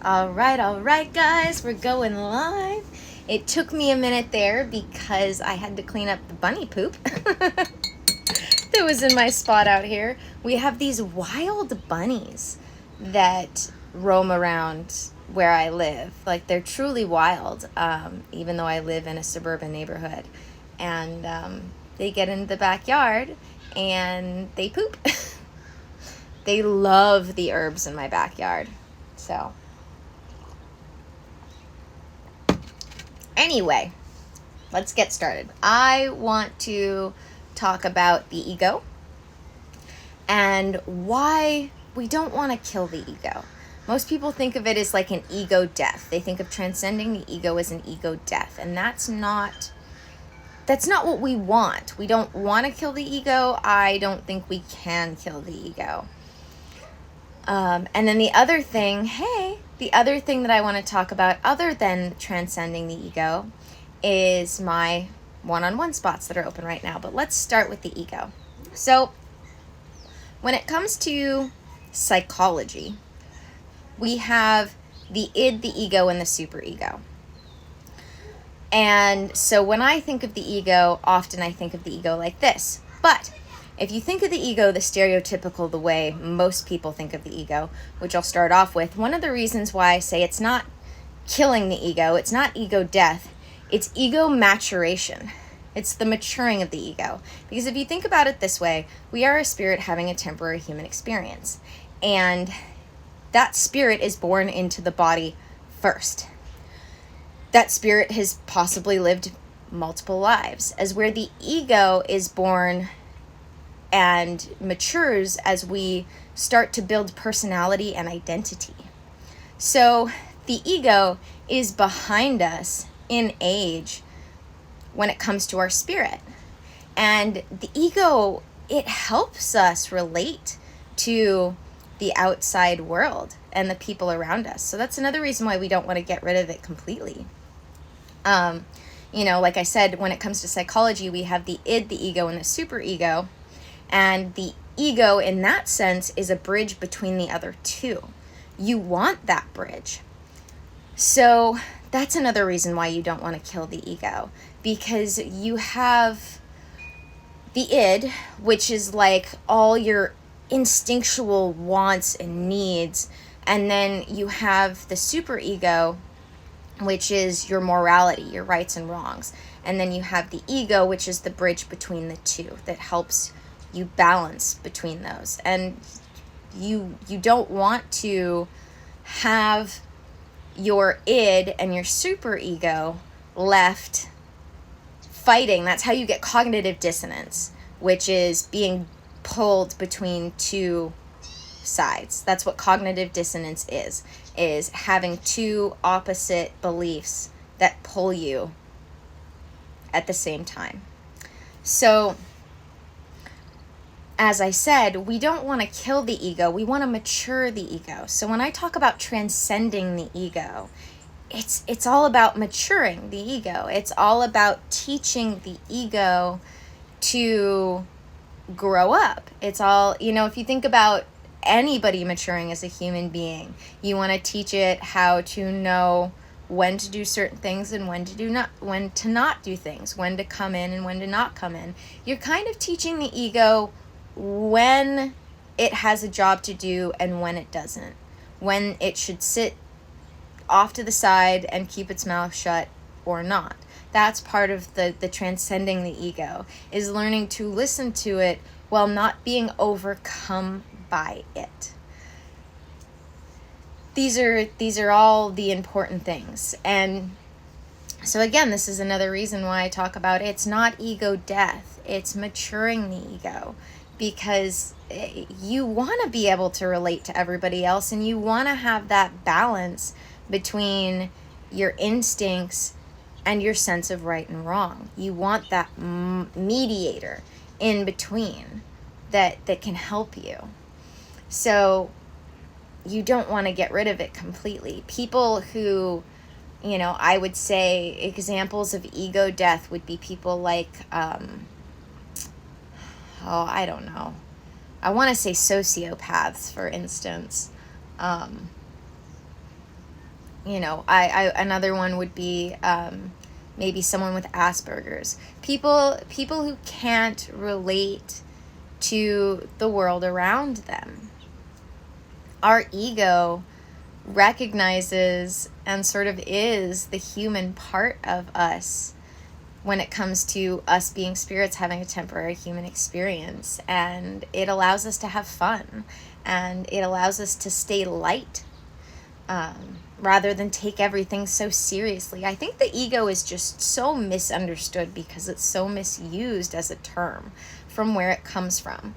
All right, guys, we're going live. It took me a minute there because I had to clean up the bunny poop that was in my spot out here. We have these wild bunnies that roam around where I live. Like, they're truly wild, even though I live in a suburban neighborhood. And they get into the backyard and they poop. They love the herbs in my backyard. So anyway, let's get started. I want to talk about the ego and why we don't want to kill the ego. Most people think of it as like an ego death. They think of transcending the ego as an ego death, and that's not what we want. We don't want to kill the ego. I don't think we can kill the ego. And then the other thing that I want to talk about other than transcending the ego is my one-on-one spots that are open right now. But let's start with the ego. So when it comes to psychology, we have the id, the ego, and the superego. And so when I think of the ego, often I think of the ego like this. But if you think of the ego the stereotypical, the way most people think of the ego, which I'll start off with, one of the reasons why I say it's not killing the ego, it's not ego death, it's ego maturation. It's the maturing of the ego. Because if you think about it this way, we are a spirit having a temporary human experience. And that spirit is born into the body first. That spirit has possibly lived multiple lives, as where the ego is born and matures as we start to build personality and identity. So the ego is behind us in age when it comes to our spirit. And the ego, it helps us relate to the outside world and the people around us. So that's another reason why we don't want to get rid of it completely. Like I said, when it comes to psychology, we have the id, the ego, and the superego. And the ego, in that sense, is a bridge between the other two. You want that bridge. So that's another reason why you don't want to kill the ego. Because you have the id, which is like all your instinctual wants and needs. And then you have the superego, which is your morality, your rights and wrongs. And then you have the ego, which is the bridge between the two that helps you balance between those. And you don't want to have your id and your superego left fighting. That's how you get cognitive dissonance, which is being pulled between two sides. That's what cognitive dissonance is having two opposite beliefs that pull you at the same time. So as I said, we don't want to kill the ego. We want to mature the ego. So when I talk about transcending the ego, it's all about maturing the ego. It's all about teaching the ego to grow up. It's all, if you think about anybody maturing as a human being, you want to teach it how to know when to do certain things and when to not do things, when to come in and when to not come in. You're kind of teaching the ego when it has a job to do and when it doesn't, when it should sit off to the side and keep its mouth shut or not. That's part of the transcending the ego, is learning to listen to it while not being overcome by it. These are all the important things. And so again, this is another reason why I talk about it's not ego death, it's maturing the ego. Because you want to be able to relate to everybody else, and you want to have that balance between your instincts and your sense of right and wrong. You want that mediator in between that can help you. So you don't want to get rid of it completely. People who, I would say examples of ego death would be people like, I don't know. I want to say sociopaths, for instance. I another one would be maybe someone with Asperger's. People who can't relate to the world around them. Our ego recognizes and sort of is the human part of us when it comes to us being spirits having a temporary human experience. And it allows us to have fun, and it allows us to stay light, rather than take everything so seriously. I think the ego is just so misunderstood because it's so misused as a term from where it comes from.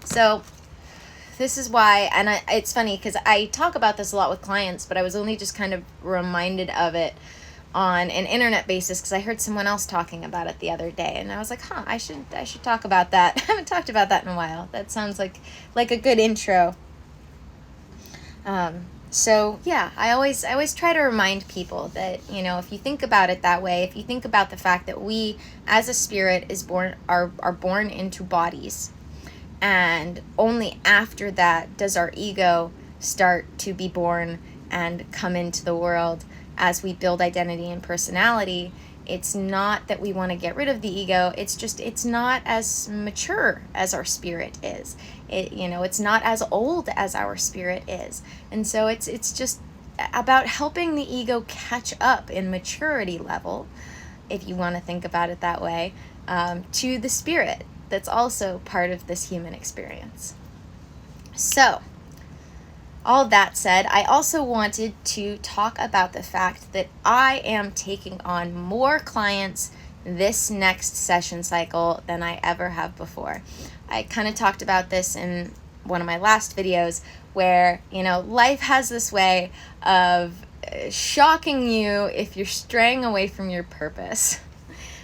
So this is why, and it's funny because I talk about this a lot with clients, but I was only just kind of reminded of it on an internet basis because I heard someone else talking about it the other day, and I was like, I should talk about that. I haven't talked about that in a while. That sounds like a good intro. So yeah, I always try to remind people that, if you think about it that way, if you think about the fact that we as a spirit are born into bodies, and only after that does our ego start to be born and come into the world as we build identity and personality. It's not that we want to get rid of the ego. It's just, it's not as mature as our spirit is. It's not as old as our spirit is. And so it's just about helping the ego catch up in maturity level, if you want to think about it that way, to the spirit that's also part of this human experience. So, all that said, I also wanted to talk about the fact that I am taking on more clients this next session cycle than I ever have before. I kind of talked about this in one of my last videos where, life has this way of shocking you if you're straying away from your purpose.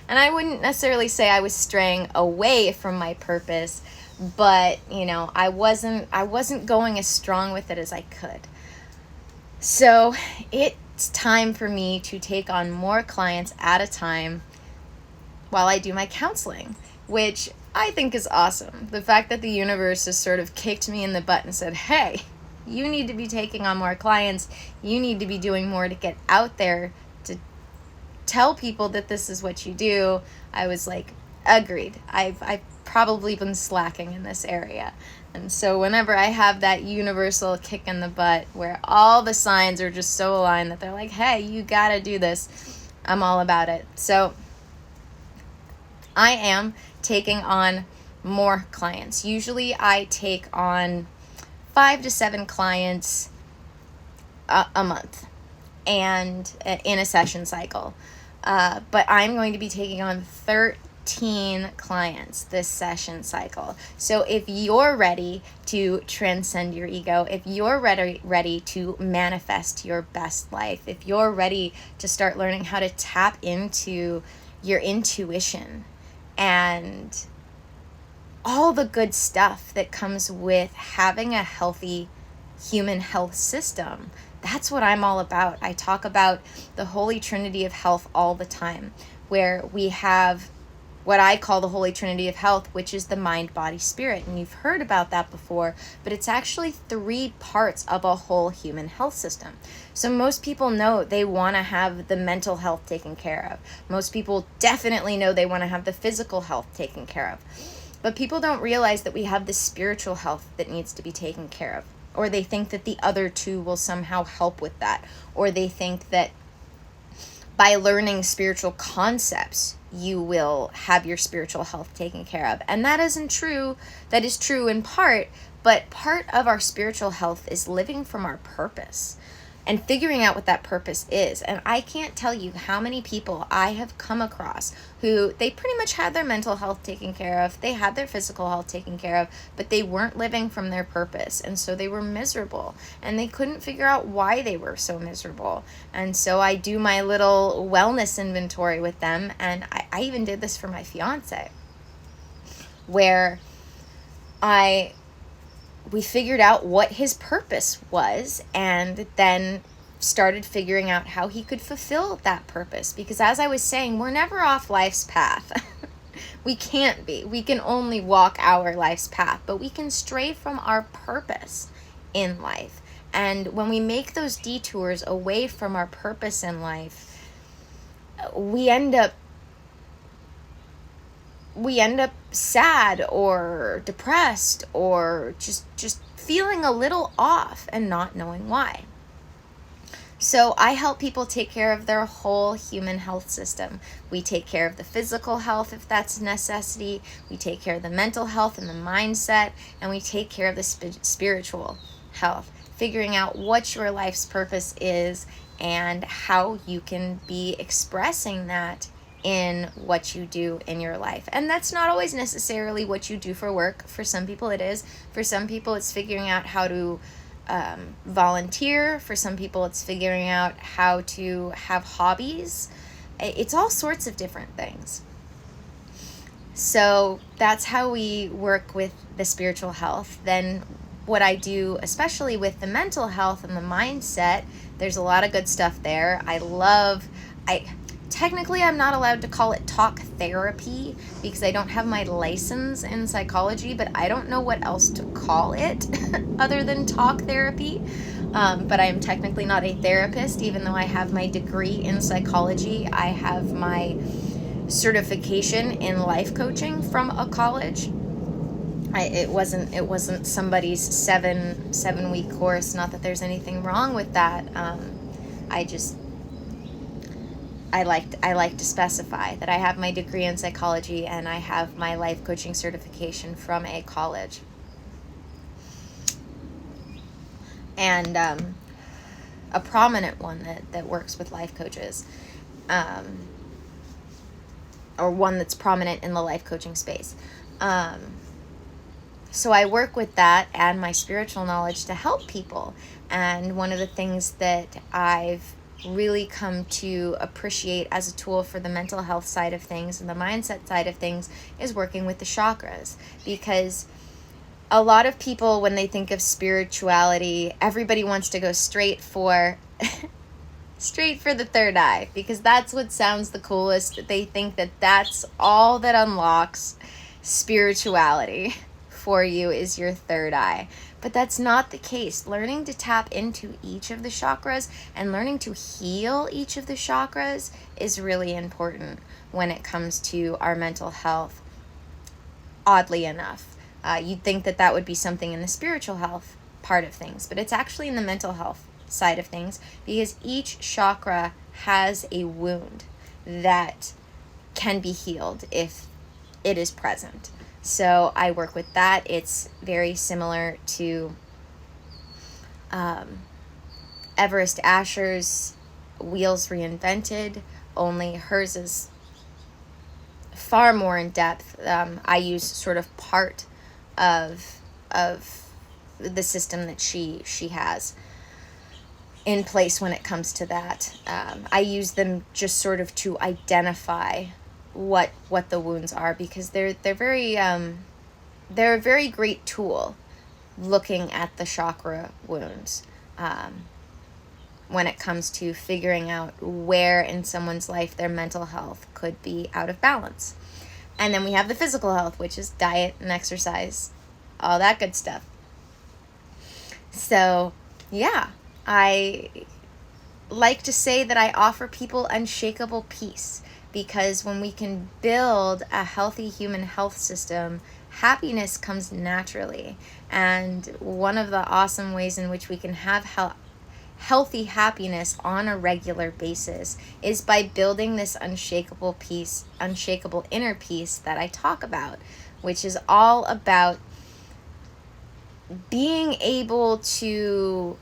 And I wouldn't necessarily say I was straying away from my purpose, but I wasn't going as strong with it as I could. So it's time for me to take on more clients at a time while I do my counseling, which I think is awesome. The fact that the universe has sort of kicked me in the butt and said, hey, you need to be taking on more clients. You need to be doing more to get out there to tell people that this is what you do. I was like, agreed. I've probably been slacking in this area. And so whenever I have that universal kick in the butt where all the signs are just so aligned that they're like, hey, you gotta do this, I'm all about it. So I am taking on more clients. Usually I take on 5 to 7 clients a month and in a session cycle. But I'm going to be taking on 13 clients this session cycle. So if you're ready to transcend your ego, if you're ready to manifest your best life, if you're ready to start learning how to tap into your intuition and all the good stuff that comes with having a healthy human health system, that's what I'm all about. I talk about the Holy Trinity of Health all the time, where we have what I call the Holy Trinity of Health, which is the mind, body, spirit. And you've heard about that before, but it's actually 3 parts of a whole human health system. So most people know they want to have the mental health taken care of. Most people definitely know they want to have the physical health taken care of. But people don't realize that we have the spiritual health that needs to be taken care of. Or they think that the other 2 will somehow help with that. Or they think that by learning spiritual concepts, you will have your spiritual health taken care of. And that isn't true. That is true in part, but part of our spiritual health is living from our purpose and figuring out what that purpose is. And I can't tell you how many people I have come across who they pretty much had their mental health taken care of, they had their physical health taken care of, but they weren't living from their purpose. And so they were miserable and they couldn't figure out why they were so miserable. And so I do my little wellness inventory with them. And I even did this for my fiance, where we figured out what his purpose was and then started figuring out how he could fulfill that purpose. Because as I was saying, we're never off life's path. We can't be. We can only walk our life's path, but we can stray from our purpose in life. And when we make those detours away from our purpose in life, we end up sad or depressed or just feeling a little off and not knowing why. So I help people take care of their whole human health system. We take care of the physical health if that's a necessity. We take care of the mental health and the mindset, and we take care of the spiritual health, figuring out what your life's purpose is and how you can be expressing that in what you do in your life. And that's not always necessarily what you do for work. For some people it is. For some people it's figuring out how to volunteer. For some people it's figuring out how to have hobbies. It's all sorts of different things. So that's how we work with the spiritual health. Then what I do, especially with the mental health and the mindset, there's a lot of good stuff there. Technically, I'm not allowed to call it talk therapy because I don't have my license in psychology, but I don't know what else to call it other than talk therapy. But I am technically not a therapist, even though I have my degree in psychology. I have my certification in life coaching from a college. It wasn't somebody's seven week course. Not that there's anything wrong with that. I like to specify that I have my degree in psychology and I have my life coaching certification from a college. And a prominent one that works with life coaches, or one that's prominent in the life coaching space. So I work with that and my spiritual knowledge to help people. And one of the things that I've really come to appreciate as a tool for the mental health side of things and the mindset side of things is working with the chakras. Because a lot of people, when they think of spirituality, everybody wants to go straight for the third eye, because that's what sounds the coolest. They think that that's all that unlocks spirituality for you is your third eye. But that's not the case. Learning to tap into each of the chakras and learning to heal each of the chakras is really important when it comes to our mental health, oddly enough. You'd think that would be something in the spiritual health part of things, but it's actually in the mental health side of things, because each chakra has a wound that can be healed if it is present. So I work with that. It's very similar to Everest Asher's Wheels Reinvented, only hers is far more in depth. I use sort of part of the system that she has in place when it comes to that. I use them just sort of to identify what the wounds are, because they're a very great tool looking at the chakra wounds when it comes to figuring out where in someone's life their mental health could be out of balance. And then we have the physical health, which is diet and exercise, all that good stuff. So yeah, I like to say that I offer people unshakable peace, because when we can build a healthy human health system, happiness comes naturally. And one of the awesome ways in which we can have healthy happiness on a regular basis is by building this unshakable inner peace that I talk about, which is all about being able to,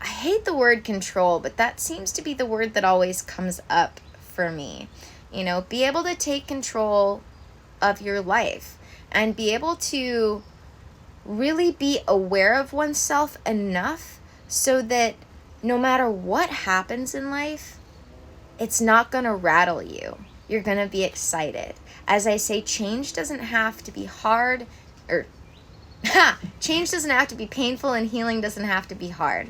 I hate the word control, but that seems to be the word that always comes up for me. Be able to take control of your life and be able to really be aware of oneself enough so that no matter what happens in life, it's not going to rattle you. You're going to be excited. As I say, change doesn't have to be hard, change doesn't have to be painful, and healing doesn't have to be hard.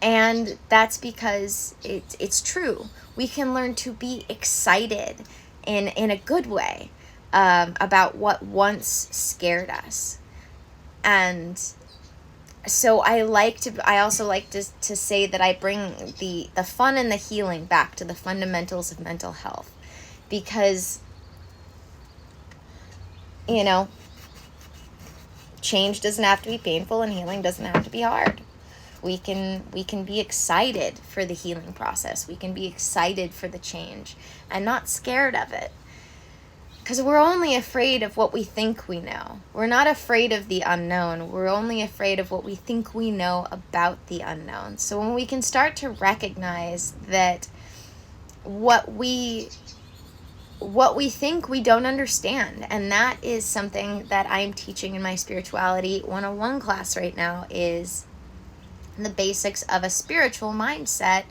And that's because it's true. We can learn to be excited in a good way about what once scared us. And So I also like to say that I bring the fun and the healing back to the fundamentals of mental health, because, you know, change doesn't have to be painful and healing doesn't have to be hard. We can be excited for the healing process. We can be excited for the change and not scared of it. Because we're only afraid of what we think we know. We're not afraid of the unknown. We're only afraid of what we think we know about the unknown. So when we can start to recognize that what we think we don't understand, and that is something that I'm teaching in my Spirituality 101 class right now, is the basics of a spiritual mindset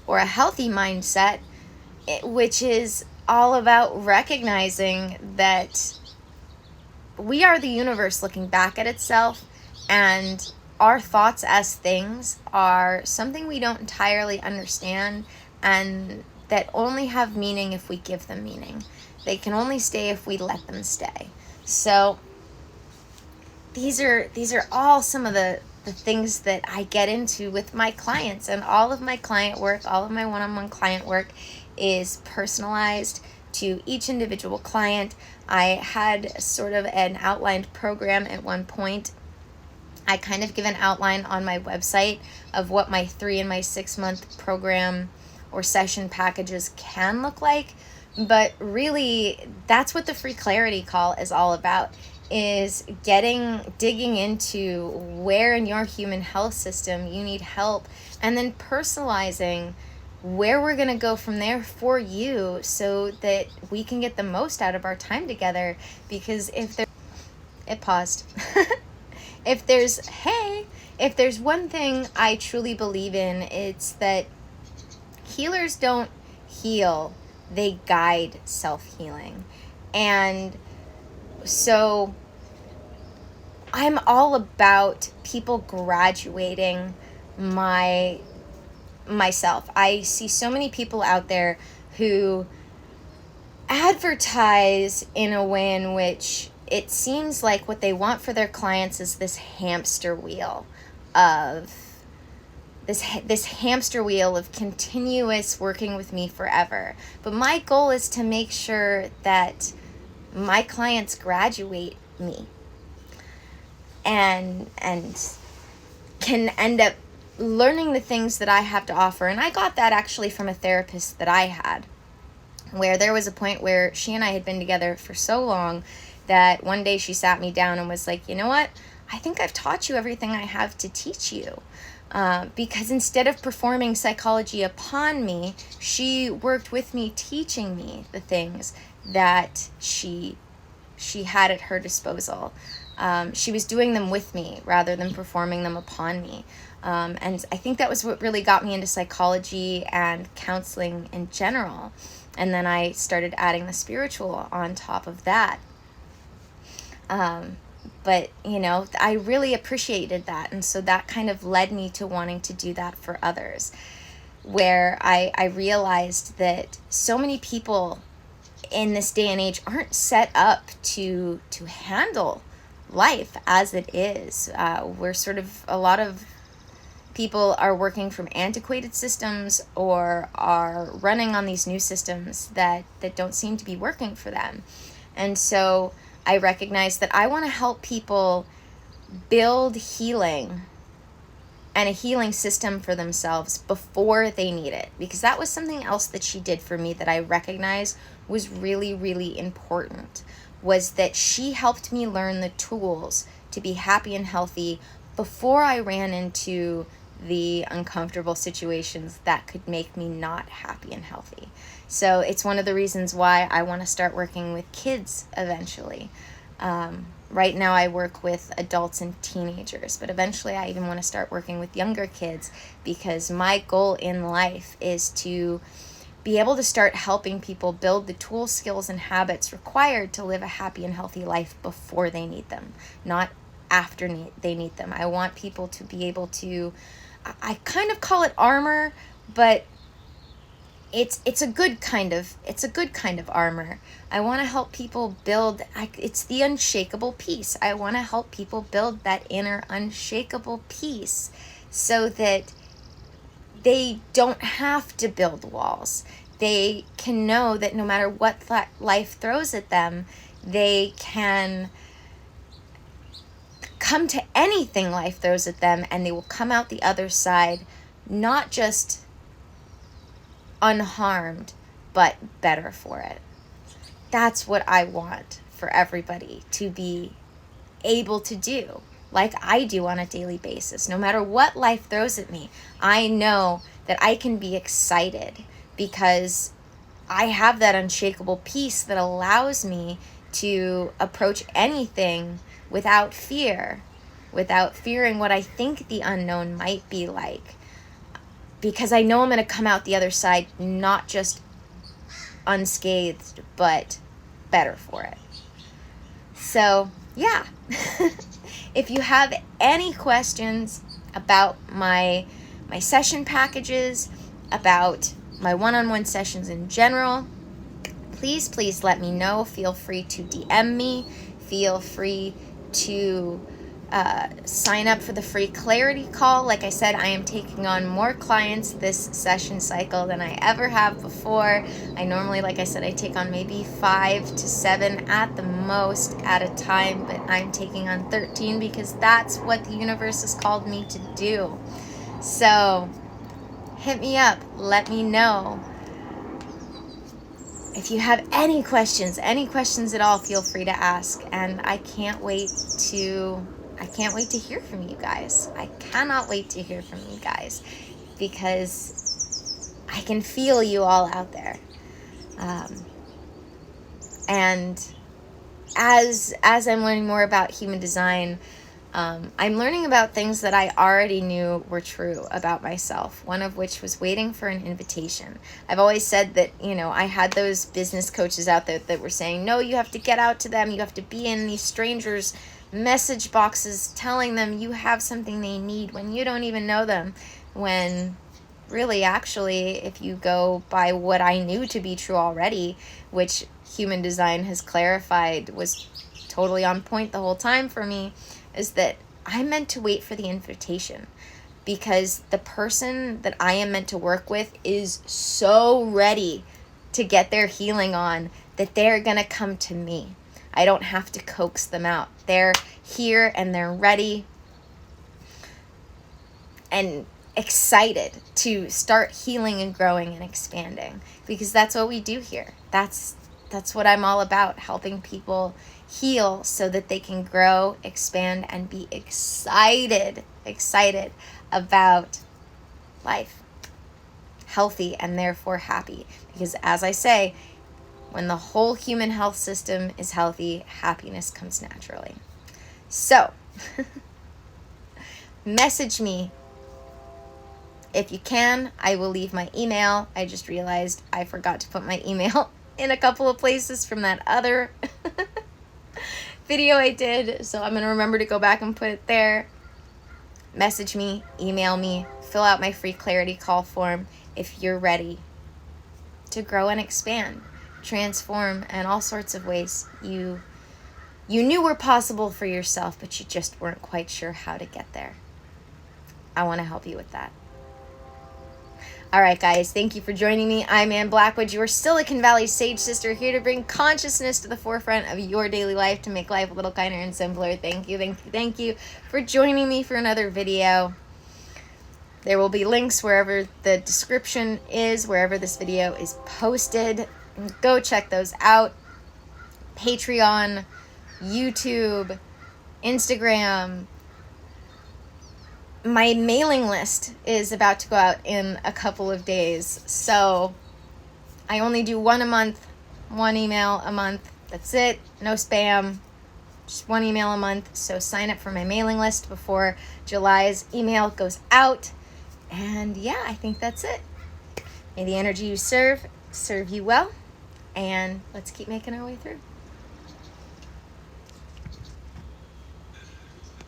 or a healthy mindset, which is all about recognizing that we are the universe looking back at itself, and our thoughts as things are something we don't entirely understand, and that only have meaning if we give them meaning. They can only stay if we let them stay. So these are all some of the things that I get into with my clients, and all of my client work, all of my one-on-one client work is personalized to each individual client. I had sort of an outlined program at one point. I kind of give an outline on my website of what my 3 and my 6 month program or session packages can look like. But really, that's what the free clarity call is all about, is digging into where in your human health system you need help, and then personalizing where we're going to go from there for you, so that we can get the most out of our time together. Because it paused. If there's one thing I truly believe in, it's that healers don't heal, they guide self-healing. And so I'm all about people graduating myself. I see so many people out there who advertise in a way in which it seems like what they want for their clients is this hamster wheel of continuous working with me forever. But my goal is to make sure that my clients graduate me and can end up learning the things that I have to offer. And I got that actually from a therapist that I had, where there was a point where she and I had been together for so long that one day she sat me down and was like, you know what? I think I've taught you everything I have to teach you. Because instead of performing psychology upon me, she worked with me, teaching me the things that she had at her disposal. She was doing them with me rather than performing them upon me. And I think that was what really got me into psychology and counseling in general. And then I started adding the spiritual on top of that. But, I really appreciated that. And so that kind of led me to wanting to do that for others, where I realized that so many people in this day and age aren't set up to handle life as it is. We're sort of, a lot of people are working from antiquated systems or are running on these new systems that don't seem to be working for them. And so I recognize that I want to help people build healing and a healing system for themselves before they need it. Because that was something else that she did for me that I recognized was really, really important, was that she helped me learn the tools to be happy and healthy before I ran into the uncomfortable situations that could make me not happy and healthy. So it's one of the reasons why I want to start working with kids eventually. Right now I work with adults and teenagers, but eventually I even want to start working with younger kids, because my goal in life is to be able to start helping people build the tools, skills, and habits required to live a happy and healthy life before they need them, not after they need them. I want people to be able to, I kind of call it armor, but it's a good kind of armor. I want to help people build, it's the unshakable peace. I want to help people build that inner unshakable peace so that they don't have to build walls. They can know that no matter what life throws at them, they can come to anything life throws at them, and they will come out the other side not just unharmed, but better for it. That's what I want for everybody to be able to do, like I do on a daily basis. No matter what life throws at me, I know that I can be excited because I have that unshakable peace that allows me to approach anything without fear, without fearing what I think the unknown might be like, because I know I'm going to come out the other side not just unscathed, but better for it. So, yeah. If you have any questions about my session packages, about my one-on-one sessions in general, please let me know. Feel free to DM me. Feel free to sign up for the free clarity call. Like I said, I am taking on more clients this session cycle than I ever have before. I normally, like I said, I take on maybe 5 to 7 at the most at a time, but I'm taking on 13 because that's what the universe has called me to do. So hit me up. Let me know. If you have any questions at all, feel free to ask. And I can't wait to hear from you guys. I cannot wait to hear from you guys because I can feel you all out there. And as I'm learning more about human design, I'm learning about things that I already knew were true about myself, one of which was waiting for an invitation. I've always said that, I had those business coaches out there that were saying, no, you have to get out to them. You have to be in these strangers' message boxes telling them you have something they need when you don't even know them. When really, actually, if you go by what I knew to be true already, which human design has clarified was totally on point the whole time for me, is that I'm meant to wait for the invitation because the person that I am meant to work with is so ready to get their healing on that they're going to come to me. I don't have to coax them out. They're here and they're ready and excited to start healing and growing and expanding, because that's what we do here. That's what I'm all about, helping people heal so that they can grow, expand, and be excited about life, healthy, and therefore happy. Because as I say, when the whole human health system is healthy, happiness comes naturally. So, message me if you can. I will leave my email. I just realized I forgot to put my email in a couple of places from that other video I did, so I'm going to remember to go back and put it there. Message me, email me, fill out my free clarity call form if you're ready to grow and expand, transform, and all sorts of ways you knew were possible for yourself, but you just weren't quite sure how to get there. I want to help you with that. All right, guys, thank you for joining me. I'm Ann Blackwood, your Silicon Valley Sage Sister, here to bring consciousness to the forefront of your daily life to make life a little kinder and simpler. Thank you for joining me for another video. There will be links wherever the description is, wherever this video is posted. Go check those out. Patreon, YouTube, Instagram. My mailing list is about to go out in a couple of days, so I only do one a month, one email a month. That's it. No spam, just one email a month. So sign up for my mailing list before July's email goes out. And yeah, I think that's it. May the energy you serve you well, and let's keep making our way through.